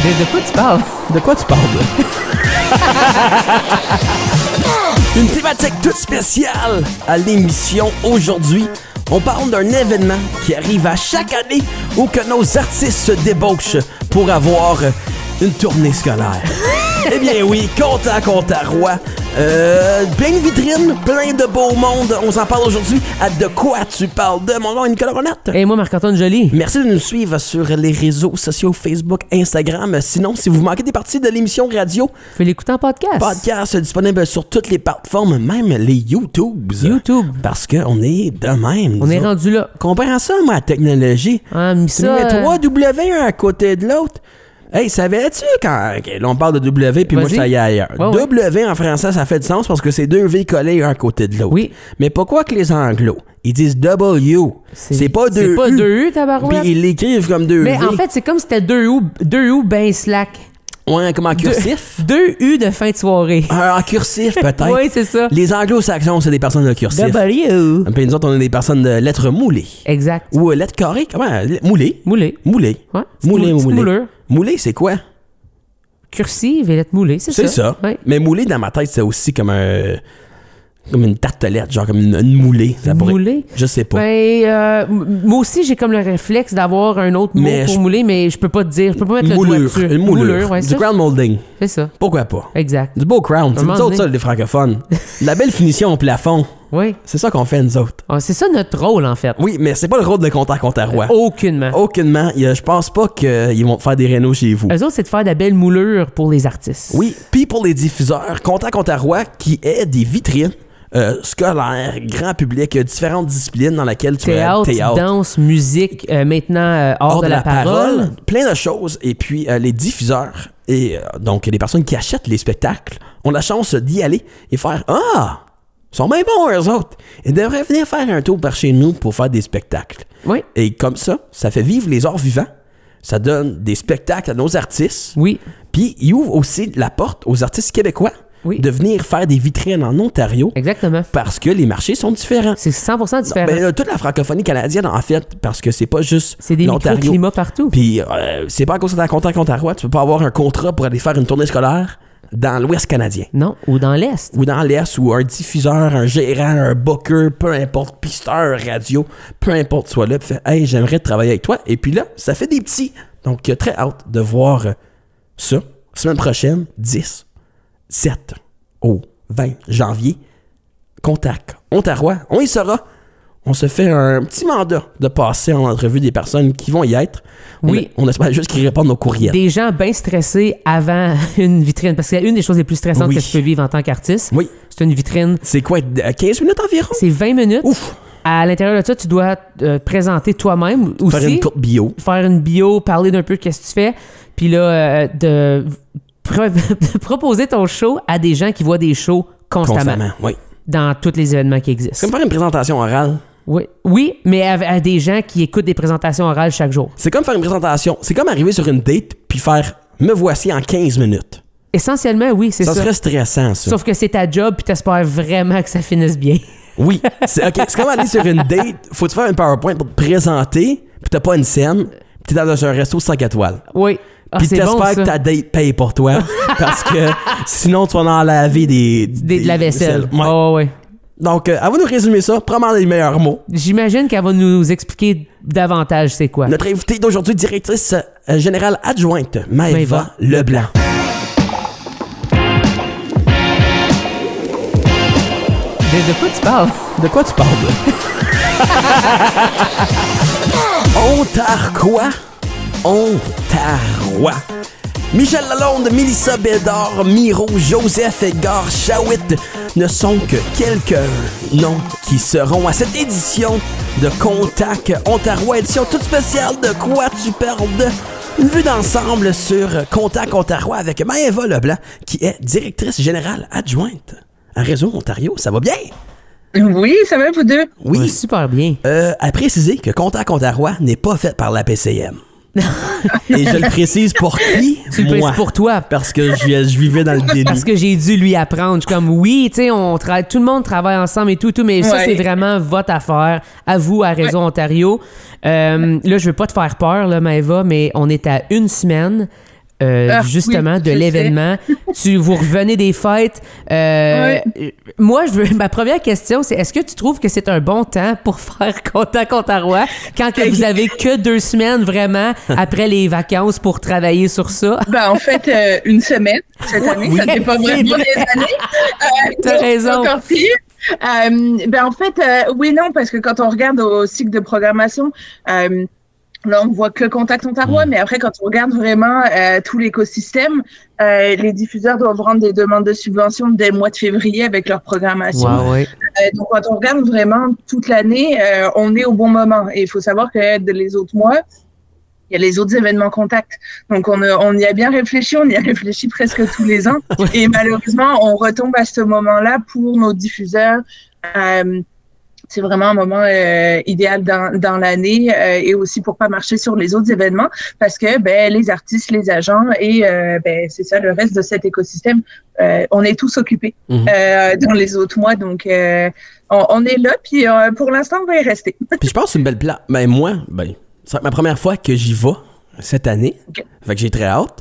De quoi tu parles? De quoi tu parles, là? Une thématique toute spéciale à l'émission aujourd'hui. On parle d'un événement qui arrive à chaque année où que nos artistes se débauchent pour avoir une tournée scolaire. Eh bien oui, Contact Ontarois, plein de vitrines, plein de beau monde. On s'en parle aujourd'hui à De quoi tu parles de mon nom est Nicolas Ronette. Et moi, Marc-Antoine Joly. Merci de nous suivre sur les réseaux sociaux Facebook, Instagram. Sinon, si vous manquez des parties de l'émission radio, Fais l'écouter en podcast. podcast disponible sur toutes les plateformes, même les YouTubes. YouTube. Parce qu'on est de même. On est rendu là. Comprends ça, moi, la technologie. Ah, mais Tu mets 3 W un à côté de l'autre. Hey, savais-tu quand... OK, là, on parle de W, puis moi, je suis allé ailleurs. Ouais, ouais. W en français, ça fait du sens parce que c'est 2 V collés un à côté de l'autre. Oui. Mais pourquoi que les Anglos, ils disent W? C'est pas 2 U. C'est pas 2 U, tabarouette. Puis ils l'écrivent comme 2 Mais V. en fait, c'est comme si c'était 2 U ben slack. Ouais, comme en cursif. 2 U de fin de soirée. En cursif, peut-être. Oui, c'est ça. Les anglo-saxons, c'est des personnes de cursif. W. Puis nous autres, on est des personnes de lettres moulées. Exact. Ou lettres carrées. Comment? Moulées. Moulé. Moulées. Ouais. Moulé, Petite moulé. moulure. Moulé, c'est quoi? Cursive et lettre moulée, c'est ça. C'est ça. Ouais. Mais moulé, dans ma tête, c'est aussi comme un... Comme une tartelette, genre comme une moulée. Ça pourrait- Moulée? Je sais pas. Ben, moi aussi, j'ai comme le réflexe d'avoir un autre mot Mais pour je- mouler, mais je peux pas te dire. Je peux pas mettre le doigt Moulure. dessus. Une moulure. ouais, Du ça. crown molding. C'est ça. Pourquoi pas? Exact. Du beau crown. C'est nous moment autres, donné. ça, les francophones. La belle finition au plafond. Oui. C'est ça qu'on fait, nous autres. Ah, c'est ça notre rôle, en fait. Oui, mais c'est pas le rôle de Contact Ontarois. Aucunement. Aucunement. Je pense pas qu'ils vont faire des rénaux chez vous. Eux autres, c'est de faire de belles moulures pour les artistes. Oui, puis pour les diffuseurs, Contact Ontarois qui est des vitrines scolaires, grand public, différentes disciplines dans lesquelles tu Théâtre, danse, musique, maintenant hors de la parole. plein de choses. Et puis les diffuseurs et donc les personnes qui achètent les spectacles ont la chance d'y aller et faire ah, ils sont bien bons eux autres. Ils devraient venir faire un tour par chez nous pour faire des spectacles. Oui. Et comme ça fait vivre les arts vivants. Ça donne des spectacles à nos artistes. Oui. Puis il ouvre aussi la porte aux artistes québécois Oui. de venir faire des vitrines en Ontario Exactement. parce que les marchés sont différents. C'est 100% différent. Ben, toute la francophonie canadienne, en fait, parce que c'est pas juste C'est des l'Ontario. microclimats partout. Puis c'est pas à cause de Contact Ontario, tu peux pas avoir un contrat pour aller faire une tournée scolaire dans l'Ouest canadien. Non, ou dans l'Est. Ou dans l'Est, ou un diffuseur, un gérant, un booker, peu importe, pisteur, radio, peu importe, soit là, puis fait « Hey, j'aimerais travailler avec toi. » Et puis là, ça fait des petits. Donc, très hâte de voir ça. Semaine prochaine, 10, 7 au 20 janvier. Contact Ontario, on y sera. On se fait un petit mandat de passer en entrevue des personnes qui vont y être. Oui. On espère juste qu'ils répondent aux courriels. Des gens bien stressés avant une vitrine. Parce que une des choses les plus stressantes Oui. que tu peux vivre en tant qu'artiste, Oui. c'est une vitrine. C'est quoi, 15 minutes environ? C'est 20 minutes. Ouf! À l'intérieur de ça, tu dois présenter toi-même aussi. Faire une courte bio. Faire une bio, parler d'un peu de ce que tu fais. Puis là, de proposer ton show à des gens qui voient des shows constamment. Oui. Dans tous les événements qui C'est existent. comme faire une présentation orale. Oui, mais à des gens qui écoutent des présentations orales chaque jour. C'est comme faire une présentation. C'est comme arriver sur une date puis faire « Me voici en 15 minutes Essentiellement, oui, ». c'est ça. Ça serait stressant, ça. Sauf que c'est ta job puis t'espères vraiment que ça finisse bien. Oui. C'est comme aller sur une date. Faut te faire un PowerPoint pour te présenter puis t'as pas une scène puis t'es dans un resto 5 étoiles. Oui. Ah, Puis c'est t'espères bon, ça. que ta date paye pour toi parce que sinon tu vas en laver De la vaisselle. Ouais. Oh, ouais. Donc, elle va nous résumer ça, probablement les meilleurs mots. J'imagine qu'elle va nous expliquer davantage c'est quoi. Notre invitée d'aujourd'hui, directrice générale adjointe, Maëva Maëva Leblanc. De quoi tu parles? De quoi tu parles, Ontario. Ontario. Michel Lalonde, Mélissa Bédard, Miro, Joseph, Edgar, Chawitt ne sont que quelques noms qui seront à cette édition de Contact Ontario, édition toute spéciale de Quoi tu parles de? Une vue d'ensemble sur Contact Ontario avec Maëva Leblanc, qui est directrice générale adjointe à Réseau Ontario. Ça va bien? Oui, ça va, vous deux? Oui. Ouais, super bien. À préciser que Contact Ontario n'est pas fait par la PCM. Et je le précise pour qui? Tu le Moi. précises pour toi. Parce que je vivais dans le déni. Parce que j'ai dû lui apprendre. Je suis comme, oui, tu sais, tout le monde travaille ensemble et tout, mais ça, Ouais. c'est vraiment votre affaire. À vous, à Réseau Ontario. Là, je veux pas te faire peur, là, Maëva, mais on est à une semaine justement, de je l'événement. Vous revenez des fêtes. Moi, ma première question, c'est est-ce que tu trouves que c'est un bon temps pour faire Contact Ontario quand que vous avez que 2 semaines vraiment après les vacances pour travailler sur ça? Ben, en fait, une semaine cette année, ça dépend vraiment des années. T'as raison. Encore pire. Ben, en fait, oui, non, parce que quand on regarde au cycle de programmation, là, on voit que Contact Ontario, mais après, quand on regarde vraiment tout l'écosystème, les diffuseurs doivent rendre des demandes de subvention dès le mois de février avec leur programmation. Wow, ouais. Donc, quand on regarde vraiment toute l'année, on est au bon moment. Et il faut savoir que les autres mois, il y a les autres événements Contact. Donc, on y a bien réfléchi, on y a réfléchi presque tous les ans. Et malheureusement, on retombe à ce moment-là pour nos diffuseurs. C'est vraiment un moment idéal dans l'année et aussi pour pas marcher sur les autres événements parce que les artistes, les agents et c'est ça, le reste de cet écosystème, on est tous occupés dans les autres mois. Donc, on est là, puis pour l'instant, on va y rester. Puis je pense que c'est une belle place. Ben moi, c'est ma première fois que j'y vais cette année. Okay. Fait que j'ai très hâte.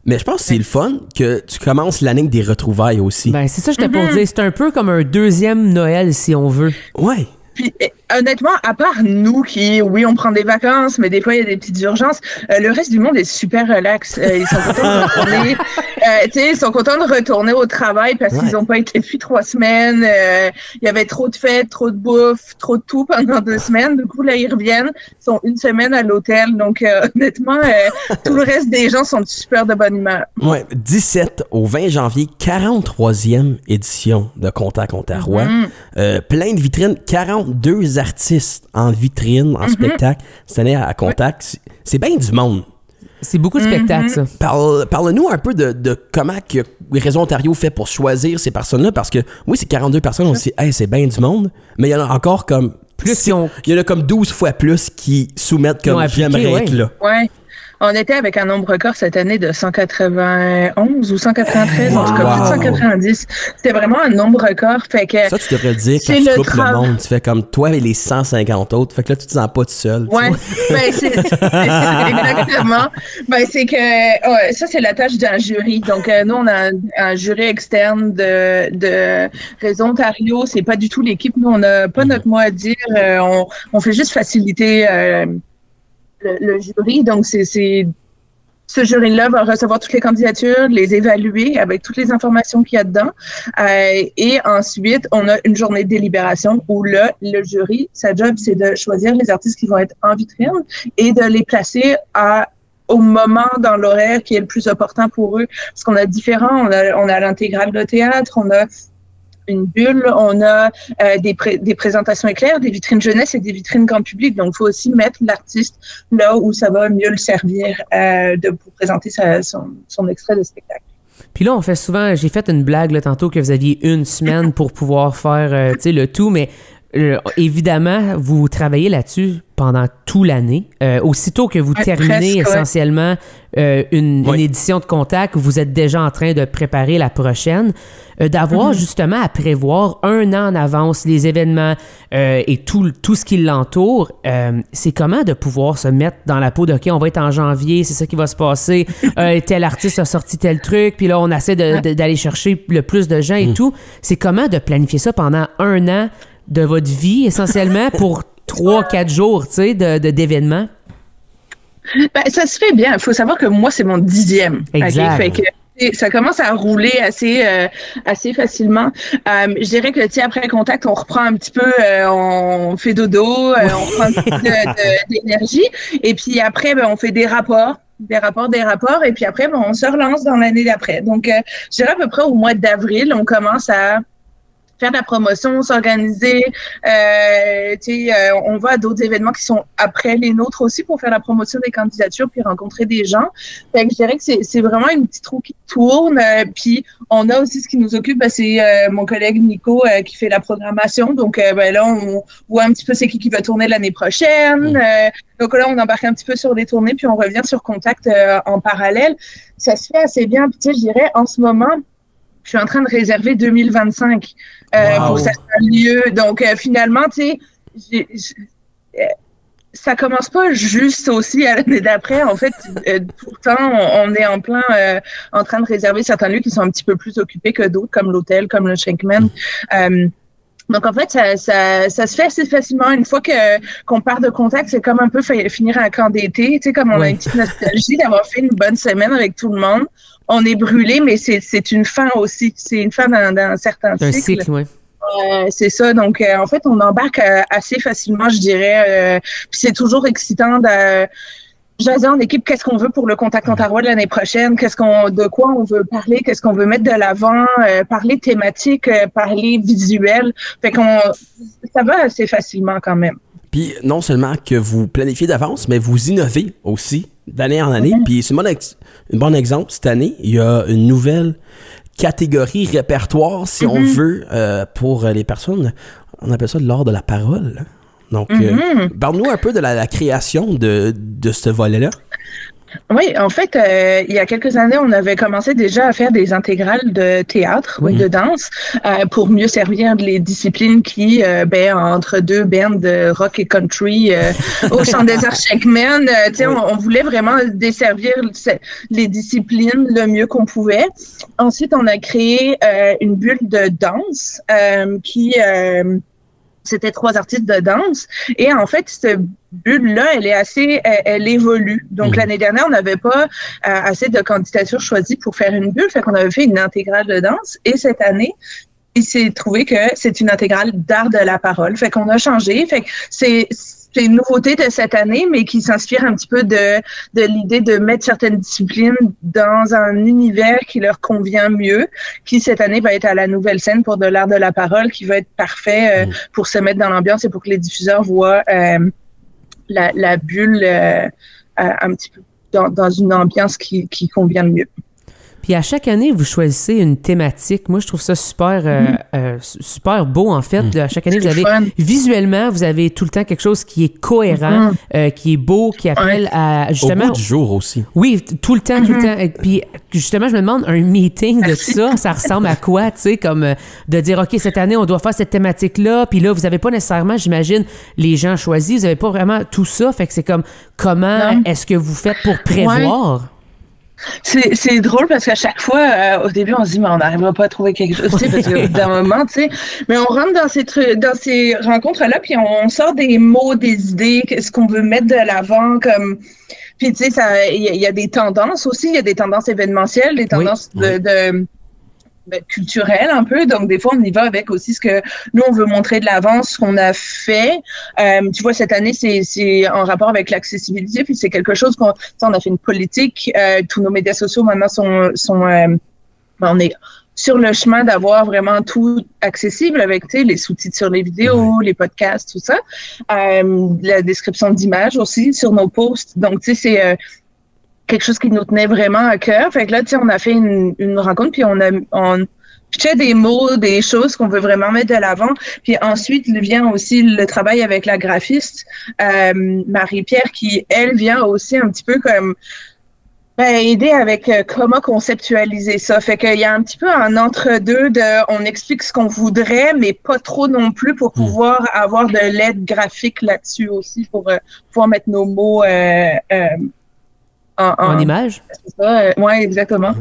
Mais je pense que c'est le fun que tu commences l'année avec des retrouvailles aussi. Ben, c'est ça, je t'ai pour dire. C'est un peu comme un deuxième Noël, si on veut. Ouais. Puis, honnêtement, à part nous qui, oui, on prend des vacances, mais des fois, il y a des petites urgences, le reste du monde est super relax. Ils sont contents de retourner. Ils sont contents de retourner au travail parce qu'ils n'ont pas été depuis 3 semaines. Il y avait trop de fêtes, trop de bouffe, trop de tout pendant 2 semaines. Du coup, là, ils reviennent. Ils sont 1 semaine à l'hôtel. Donc, honnêtement, tout le reste des gens sont super de bonne humeur. Ouais, 17 au 20 janvier, 43e édition de Contact Ontario. Plein de vitrines, 42 artistes en vitrine, en spectacle. Cette année à Contact, c'est bien du monde. C'est beaucoup de spectacles, ça. Parle-nous un peu de comment que Réseau Ontario fait pour choisir ces personnes-là, parce que, oui, c'est 42 personnes, on se dit, hey, c'est bien du monde, mais il y en a encore comme... Il y en a comme 12 fois plus qui soumettent comme j'aimerais être là. Ouais. On était avec un nombre record cette année de 191 ou 193, en tout cas plus de 190. C'était vraiment un nombre record. Fait que ça, tu devrais le dire quand tu coupes le monde. Tu fais comme toi et les 150 autres. Fait que là, tu te sens pas tout seul. Ouais, c'est exactement. C'est que ça, c'est la tâche d'un jury. Donc, nous, on a un jury externe de Réseau Ontario. C'est pas du tout l'équipe. Nous, on n'a pas notre mot à dire. On fait juste faciliter le jury. Donc, ce jury-là va recevoir toutes les candidatures, les évaluer avec toutes les informations qu'il y a dedans. Et ensuite, on a une journée de délibération où le jury, sa job, c'est de choisir les artistes qui vont être en vitrine et de les placer au moment dans l'horaire qui est le plus opportun pour eux. Parce qu'on a différents, on a l'intégrale de théâtre, on a une bulle, on a des présentations éclairs, des vitrines jeunesse et des vitrines grand public. Donc, il faut aussi mettre l'artiste là où ça va mieux le servir pour présenter son extrait de spectacle. Puis là, on fait souvent, j'ai fait une blague là, tantôt que vous aviez 1 semaine pour pouvoir faire le tout, mais évidemment, vous travaillez là-dessus pendant toute l'année. Aussitôt que vous terminez presque, essentiellement une édition de Contact, vous êtes déjà en train de préparer la prochaine. D'avoir justement à prévoir 1 an en avance les événements et tout ce qui l'entoure, c'est comment de pouvoir se mettre dans la peau de « OK, on va être en janvier, c'est ça qui va se passer, tel artiste a sorti tel truc, puis là, on essaie d'aller chercher le plus de gens et tout. » C'est comment de planifier ça pendant 1 an de votre vie, essentiellement, pour 3-4 jours, tu sais, d'événements? Ça se fait bien. Il faut savoir que moi, c'est mon 10e. Exact. Okay? Fait que ça commence à rouler assez facilement. Je dirais que, après Contact, on reprend un petit peu, on fait dodo, on reprend un petit peu d'énergie. Et puis après, on fait des rapports. Et puis après, on se relance dans l'année d'après. Donc, je dirais à peu près au mois d'avril, on commence à faire de la promotion, s'organiser. On va à d'autres événements qui sont après les nôtres aussi pour faire la promotion des candidatures puis rencontrer des gens. Fait que je dirais que c'est vraiment une petite roue qui tourne. Puis on a aussi ce qui nous occupe, c'est mon collègue Nico qui fait la programmation. Donc là, on voit un petit peu c'est qui va tourner l'année prochaine. Donc là, on embarque un petit peu sur les tournées puis on revient sur Contact en parallèle. Ça se fait assez bien. Puis je dirais en ce moment, je suis en train de réserver 2025 pour certains lieux. Donc, finalement, ça ça commence pas juste aussi à l'année d'après. En fait, tout le temps, on est en plein en train de réserver certains lieux qui sont un petit peu plus occupés que d'autres, comme l'hôtel, comme le Shankman. Donc, en fait, ça se fait assez facilement. Une fois qu'on part de contact, c'est comme un peu finir un camp d'été. Tu sais, comme on a une petite nostalgie d'avoir fait une bonne semaine avec tout le monde. On est brûlé, mais c'est une fin aussi. C'est une fin d'un certain cycle. Un cycle, oui. C'est ça. Donc, en fait, on embarque assez facilement, je dirais. Puis c'est toujours excitant de jaser en équipe. Qu'est-ce qu'on veut pour le Contact Ontario de l'année prochaine? De quoi on veut parler? Qu'est-ce qu'on veut mettre de l'avant? Parler thématique, parler visuel. Fait ça va assez facilement quand même. Puis non seulement que vous planifiez d'avance, mais vous innovez aussi d'année en année. Puis c'est un bon exemple. Cette année, il y a une nouvelle catégorie répertoire, si on veut, pour les personnes. On appelle ça l'art de la parole. Donc, parle-nous un peu de la création de ce volet-là. Oui, en fait, il y a quelques années, on avait commencé déjà à faire des intégrales de théâtre ou de danse pour mieux servir les disciplines qui, entre deux bands de rock et country au Chant des Arts Shankman, on voulait vraiment desservir les disciplines le mieux qu'on pouvait. Ensuite, on a créé une bulle de danse qui... C'était 3 artistes de danse. Et en fait, cette bulle-là, elle évolue. Donc, l'année dernière, on n'avait pas assez de candidatures choisies pour faire une bulle. Fait qu'on avait fait une intégrale de danse. Et cette année, il s'est trouvé que c'est une intégrale d'art de la parole. Fait qu'on a changé. Fait que c'est une nouveauté de cette année, mais qui s'inspire un petit peu de l'idée de mettre certaines disciplines dans un univers qui leur convient mieux, qui cette année va être à la Nouvelle Scène pour de l'art de la parole, qui va être parfait pour se mettre dans l'ambiance et pour que les diffuseurs voient la bulle un petit peu dans une ambiance qui convient le mieux. Puis à chaque année, vous choisissez une thématique. Moi, je trouve ça super beau, en fait. À chaque année, visuellement, vous avez tout le temps quelque chose qui est cohérent, qui est beau, qui appelle à, justement... Au bout du jour aussi. Oui, tout le temps. Et puis, justement, je me demande, un meeting de ça ressemble à quoi, tu sais, comme de dire, OK, cette année, on doit faire cette thématique-là, puis là, vous n'avez pas nécessairement, j'imagine, les gens choisis, vous n'avez pas vraiment tout ça, fait que c'est comme, comment est-ce que vous faites pour prévoir? C'est drôle parce qu'à chaque fois, au début, on se dit, mais on n'arrivera pas à trouver quelque chose, tu sais, parce que d'un moment, tu sais, mais on rentre dans ces rencontres-là, puis on sort des mots, des idées, ce qu'on veut mettre de l'avant, comme, puis tu sais, il y a des tendances aussi, il y a des tendances événementielles, des tendances culturel un peu, donc des fois on y va avec aussi ce que nous on veut montrer de l'avant, ce qu'on a fait. Tu vois, cette année c'est en rapport avec l'accessibilité, puis c'est quelque chose on a fait une politique, tous nos médias sociaux maintenant on est sur le chemin d'avoir vraiment tout accessible avec les sous-titres sur les vidéos, les podcasts, tout ça, la description d'images aussi sur nos posts. Donc tu sais, c'est quelque chose qui nous tenait vraiment à cœur. Fait que là, tu sais, on a fait une rencontre, puis on pitchait des mots, des choses qu'on veut vraiment mettre de l'avant. Puis ensuite, vient aussi le travail avec la graphiste, Marie-Pierre, qui, elle, vient aussi un petit peu comme aider avec comment conceptualiser ça. Fait qu'il y a un petit peu un entre-deux on explique ce qu'on voudrait, mais pas trop non plus pour pouvoir avoir de l'aide graphique là-dessus aussi, pour pouvoir mettre nos mots en image? C'est ça, oui, exactement.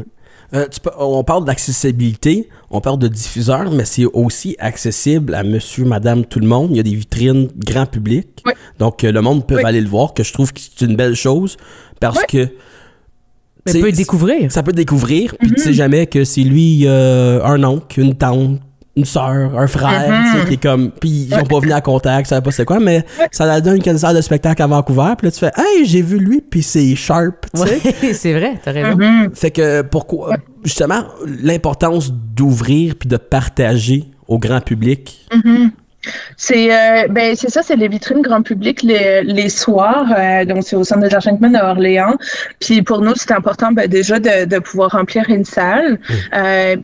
On parle d'accessibilité, on parle de diffuseurs, mais c'est aussi accessible à monsieur, madame, tout le monde. Il y a des vitrines grand public. Oui. Donc, le monde peut aller le voir, que je trouve que c'est une belle chose parce que... Ça peut découvrir. Ça peut découvrir, puis tu sais jamais que c'est lui, un oncle, une tante, une sœur, un frère, qui est comme... Puis ils sont pas venus à contact, ça savent pas c'est quoi, mais ça la donne une salle de spectacle à Vancouver, puis là tu fais « Hey, j'ai vu lui, puis c'est sharp », tu sais. C'est vrai, t'as raison. Fait que pourquoi... Justement, l'importance d'ouvrir puis de partager au grand public. C'est ça, c'est les vitrines grand public les soirs, donc c'est au Centre des Arts Shankman à Orléans. Puis pour nous, c'est important déjà de pouvoir remplir une salle.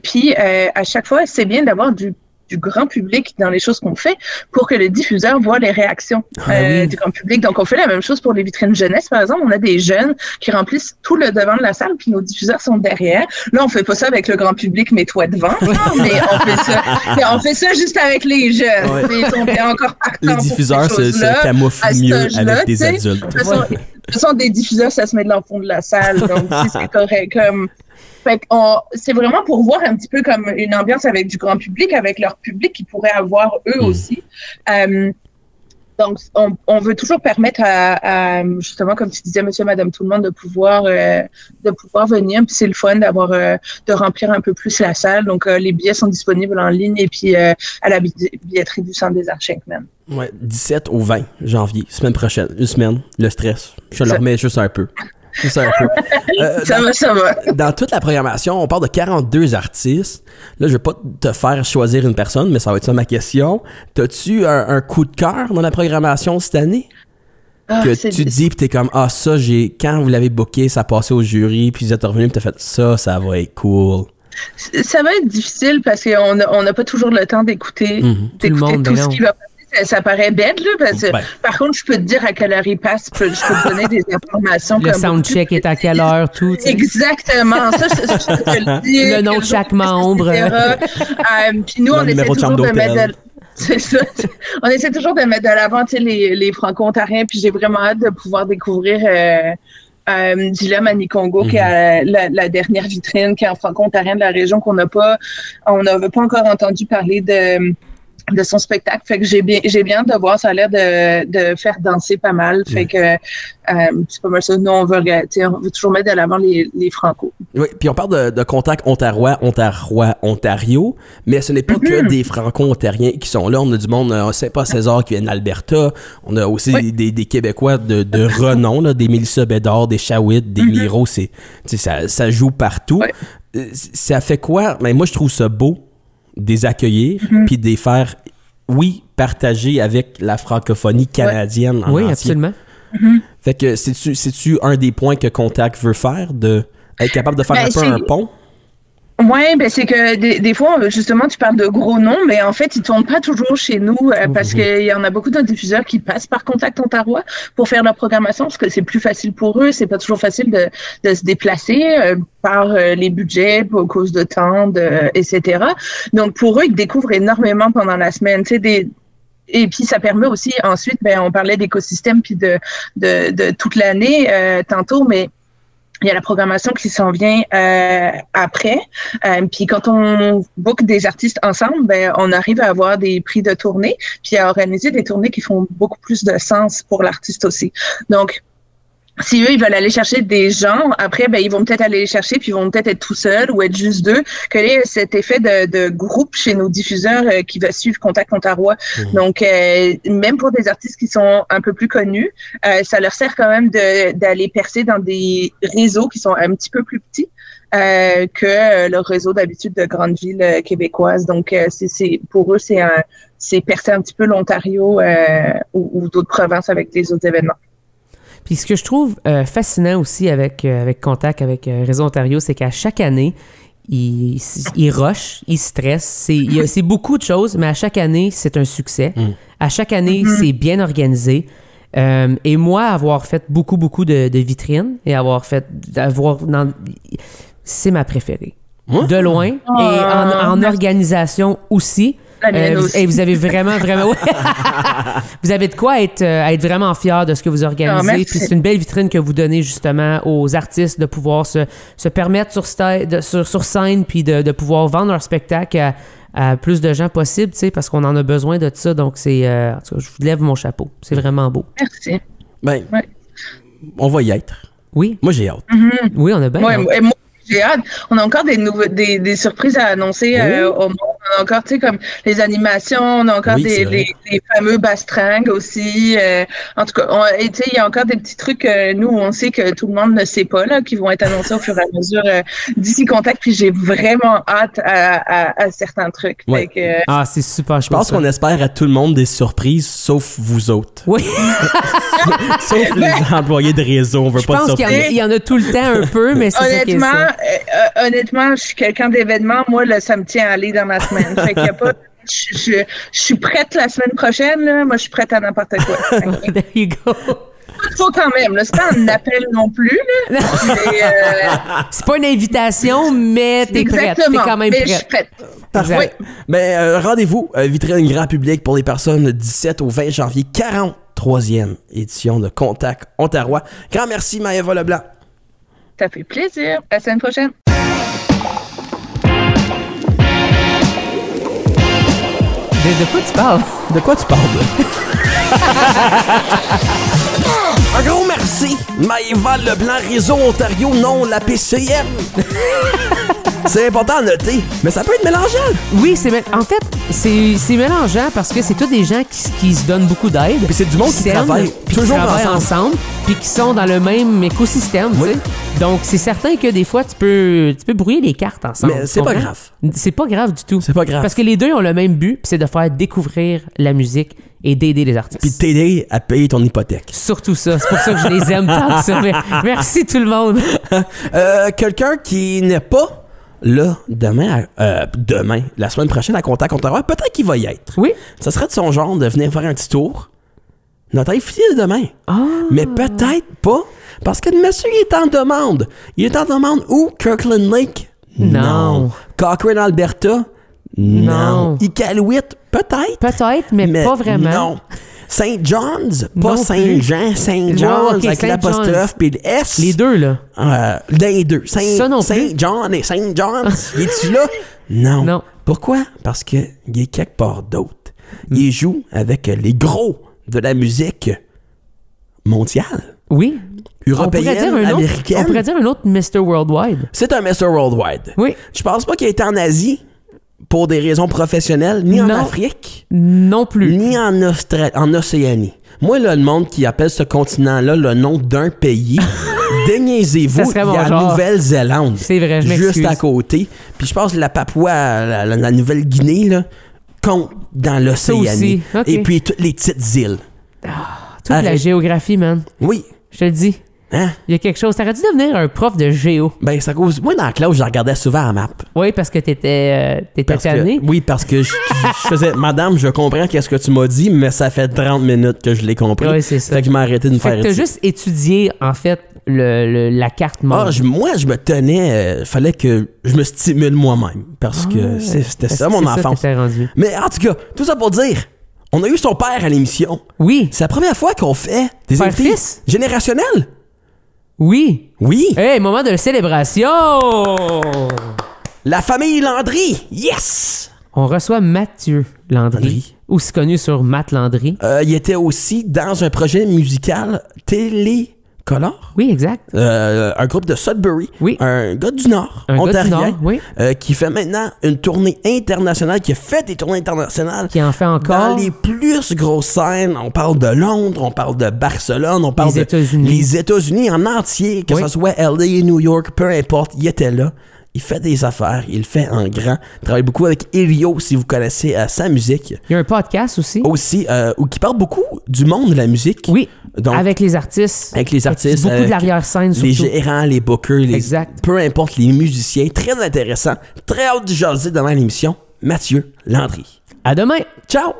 Puis à chaque fois, c'est bien d'avoir du du grand public dans les choses qu'on fait pour que le diffuseur voit les réactions du grand public. Donc, on fait la même chose pour les vitrines jeunesse. Par exemple, on a des jeunes qui remplissent tout le devant de la salle, puis nos diffuseurs sont derrière. Là, on fait pas ça avec le grand public, mais toi devant. Mais on fait ça juste avec les jeunes. Ouais. Mais on est encore partant. Les diffuseurs se camouflent mieux avec des adultes. De toute façon, des diffuseurs, ça se met dans le fond de la salle. Donc, c'est correct. Fait c'est vraiment pour voir un petit peu comme une ambiance avec du grand public, avec leur public qu'ils pourraient avoir eux aussi. Donc, on veut toujours permettre à justement, comme tu disais, monsieur, madame, tout le monde, de pouvoir venir. Puis c'est le fun de remplir un peu plus la salle. Donc, les billets sont disponibles en ligne et puis à la billetterie du Centre des Arts Schenkman. Ouais, 17 au 20 janvier, semaine prochaine. Une semaine, le stress. Je le remets juste un peu. Ça va. Dans toute la programmation, on parle de 42 artistes. Là, je vais pas te faire choisir une personne, mais ça va être ça ma question. T'as-tu un coup de cœur dans la programmation cette année? Que tu dis, pis t'es comme, ça, quand vous l'avez booké, ça passait au jury, puis vous êtes revenu, pis t'as fait ça va être cool. Ça va être difficile parce qu'on n'a pas toujours le temps d'écouter tout ce qui va passer. Ça paraît bête, là, parce que par contre, je peux te dire à quelle heure il passe, je peux te donner des informations. Le soundcheck est à quelle heure, tout. T'sais. Exactement. Ça, je peux te le dire. Le nom de chaque membre. Puis nous, on essaie toujours de mettre c'est ça. On essaie toujours de mettre de l'avant les Franco-Ontariens, puis j'ai vraiment hâte de pouvoir découvrir Dilem à Nikongo, qui est la dernière vitrine, qui est en Franco-Ontarien de la région, on n'avait pas encore entendu parler de son spectacle. Fait que j'ai bien hâte de voir, ça a l'air de faire danser pas mal. Fait que c'est pas mal ça. Nous, on veut toujours mettre de l'avant les Franco. Oui, puis on parle de Contact Ontario, mais ce n'est pas que des Franco-Ontariens qui sont là. On a du monde, c'est pas César qui vient d'Alberta. On a aussi des Québécois de renom, là, des Mélissa Bédard, des Shawit, des Miro. Ça joue partout. Ça fait quoi? Mais moi, je trouve ça beau des accueillir, puis des faire, partager avec la francophonie canadienne en entier. Absolument. Fait que c'est-tu un des points que Contact veut faire, de être capable de faire un peu un pont? Oui, c'est que des fois, justement, tu parles de gros noms, mais en fait, ils tournent pas toujours chez nous parce qu'il y en a beaucoup de diffuseurs qui passent par Contact Ontario pour faire leur programmation parce que c'est plus facile pour eux. C'est pas toujours facile de se déplacer par les budgets, à cause de temps, etc. Donc, pour eux, ils découvrent énormément pendant la semaine. Tu sais, et puis, ça permet aussi, ensuite, on parlait d'écosystème puis de toute l'année tantôt, mais il y a la programmation qui s'en vient après. Puis quand on book des artistes ensemble, on arrive à avoir des prix de tournée, puis à organiser des tournées qui font beaucoup plus de sens pour l'artiste aussi. Donc, si eux, ils veulent aller chercher des gens, après, ils vont peut-être aller les chercher, puis ils vont peut-être être tout seuls ou être juste deux. Qu'il y ait cet effet de groupe chez nos diffuseurs qui va suivre Contact Ontario. Donc, même pour des artistes qui sont un peu plus connus, ça leur sert quand même d'aller percer dans des réseaux qui sont un petit peu plus petits que le réseau d'habitude de grandes villes québécoises. Donc, pour eux, c'est percer un petit peu l'Ontario ou d'autres provinces avec des autres événements. Puis ce que je trouve fascinant aussi avec Contact, avec Réseau Ontario, c'est qu'à chaque année, ils rushent, ils stressent. C'est beaucoup de choses, mais à chaque année, c'est un succès. À chaque année, c'est bien organisé. Et moi, avoir fait beaucoup de vitrines et c'est ma préférée. De loin. Et en organisation aussi. Vous avez vraiment vous avez de quoi être vraiment fiers de ce que vous organisez. Puis c'est une belle vitrine que vous donnez justement aux artistes de pouvoir se permettre sur scène puis de pouvoir vendre leur spectacle à plus de gens possible, parce qu'on en a besoin de ça. Donc c'est en tout cas, je vous lève mon chapeau. C'est vraiment beau. Merci. On va y être. Oui. Moi j'ai hâte. Oui, on a bien hâte. Moi, j'ai hâte. On a encore des surprises à annoncer au monde. On a encore, comme les animations, on a encore les fameux bastringues aussi. En tout cas, il y a encore des petits trucs, nous, on sait que tout le monde ne sait pas, là, qui vont être annoncés au fur et à mesure d'ici Contact. Puis j'ai vraiment hâte à certains trucs. Ouais. C'est super. Je pense qu'on espère à tout le monde des surprises, sauf vous autres. Oui. Sauf les employés de réseau. On veut pas de surprises. Je pense qu'il y en a tout le temps un peu, mais c'est ça qui est ça. Honnêtement, je suis quelqu'un d'événement. Moi, là, ça me tient à aller dans ma semaine. Fait qu'il n'y a pas je suis prête la semaine prochaine, là. Moi, je suis prête à n'importe quoi. There you go. Il faut quand même, là. C'est pas un appel non plus, là. C'est pas une invitation, mais t'es prête. T'es quand même mais prête. je suis prête. Parfait. Oui. Ben, rendez-vous, Vitrine Grand Public pour les personnes 17 au 20 janvier, 43e édition de Contact Ontario. Grand merci, Maëva Leblanc. Ça fait plaisir. À la semaine prochaine. De quoi tu parles? De quoi tu parles? Un gros merci, Maëva Leblanc, Réseau Ontario, non la PCM. C'est important à noter, mais ça peut être mélangeant. Oui, en fait, c'est mélangeant parce que c'est tous des gens qui se donnent beaucoup d'aide. Puis c'est du monde qui travaille toujours ensemble, puis qui sont dans le même écosystème, oui. Tu sais. Donc, c'est certain que des fois, tu peux brouiller les cartes ensemble. Mais c'est pas grave. C'est pas grave du tout. C'est pas grave. Parce que les deux ont le même but, puis c'est de faire découvrir la musique et d'aider les artistes. Puis t'aider à payer ton hypothèque. Surtout ça. C'est pour ça que je les aime tant que ça. Merci tout le monde. Quelqu'un qui n'est pas là demain, la semaine prochaine à Contact Ontario, peut-être qu'il va y être. Oui. Ça serait de son genre de venir faire un petit tour. Notre invité est demain. Ah. Mais peut-être pas, parce que le monsieur il est en demande. Il est en demande où? Kirkland Lake? Non. Cochrane, Alberta? Non. Iqaluit? Peut-être. Peut-être, mais pas vraiment. Non. Saint John's? Pas Non Saint-Jean, Saint John's, avec l'apostrophe puis le S. Les deux, là. Les deux. Ça non plus. Saint John et Saint John's. Es-tu là? Non. Non. Pourquoi? Parce qu'il est quelque part d'autre. Il joue avec les gros de la musique mondiale. Oui. Européenne, américaine. On pourrait dire un autre Mr. Worldwide. C'est un Mr. Worldwide. Oui. Je pense pas qu'il ait été en Asie pour des raisons professionnelles, ni en Afrique, non plus, ni en Océanie. Moi, là, le monde qui appelle ce continent-là le nom d'un pays, déniaisez-vous, il y a la Nouvelle-Zélande. C'est vrai, je m'excuse. Juste à côté. Puis je pense que la Papouasie, la Nouvelle-Guinée, là, compte dans l'Océanie. Okay. Et puis toutes les petites îles. Toute la géographie, man. Oui. Je te le dis. Hein? Il y a quelque chose. T'aurais dû devenir un prof de géo. Ben, ça cause. Moi, dans la classe, je regardais souvent la map. Oui, parce que t'étais tanné. Oui, parce que je faisais, madame, je comprends qu'est-ce que tu m'as dit, mais ça fait 30 minutes que je l'ai compris. Oui, c'est ça. Fait que je m'ai arrêté de me faire étudier. T'as juste étudié, en fait, la carte monde. Moi, je me tenais. Fallait que je me stimule moi-même. Parce que c'était ça, mon enfance. Ça rendu. Mais en tout cas, tout ça pour dire. On a eu son père à l'émission. Oui. C'est la première fois qu'on fait des invités générationnels. Oui. Oui. Hey, moment de célébration! La famille Landry. Yes! On reçoit Mathieu Landry, aussi connu sur Matt Landry. Il était aussi dans un projet musical Télécolor. Oui, exact. Un groupe de Sudbury. Oui. Un gars du Nord, ontarien, oui. qui fait maintenant une tournée internationale, qui a fait des tournées internationales. Qui en fait encore. Dans les plus grosses scènes. On parle de Londres, on parle de Barcelone, on parle les États-Unis en entier, que ce soit LA, New York, peu importe, il était là. Il fait des affaires, il le fait en grand. Il travaille beaucoup avec Elio, si vous connaissez sa musique. Il y a un podcast aussi. Qui parle beaucoup du monde de la musique. Oui, donc, avec les artistes. Avec les artistes. Beaucoup de l'arrière-scène, surtout. Les gérants, les bookers, exact. Peu importe, les musiciens. Très intéressant. Très hâte de jaser devant l'émission. Mathieu Landry. À demain. Ciao!